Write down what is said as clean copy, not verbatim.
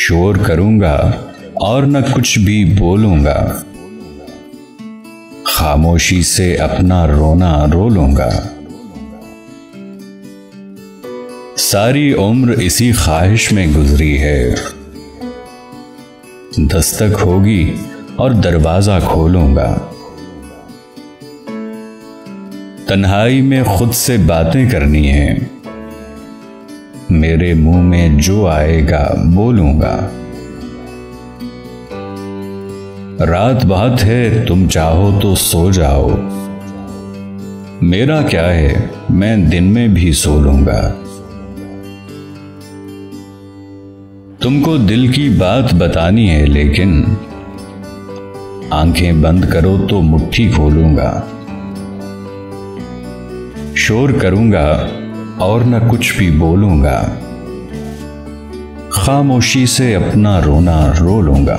शोर करूंगा और न कुछ भी बोलूंगा, खामोशी से अपना रोना रो लूंगा। सारी उम्र इसी ख्वाहिश में गुजरी है, दस्तक होगी और दरवाजा खोलूंगा। तन्हाई में खुद से बातें करनी है, मेरे मुंह में जो आएगा बोलूंगा। रात बहुत है, तुम चाहो तो सो जाओ, मेरा क्या है, मैं दिन में भी सो लूंगा। तुमको दिल की बात बतानी है, लेकिन आंखें बंद करो तो मुट्ठी खोलूंगा। शोर करूंगा और न कुछ भी बोलूंगा, खामोशी से अपना रोना रो लूंगा।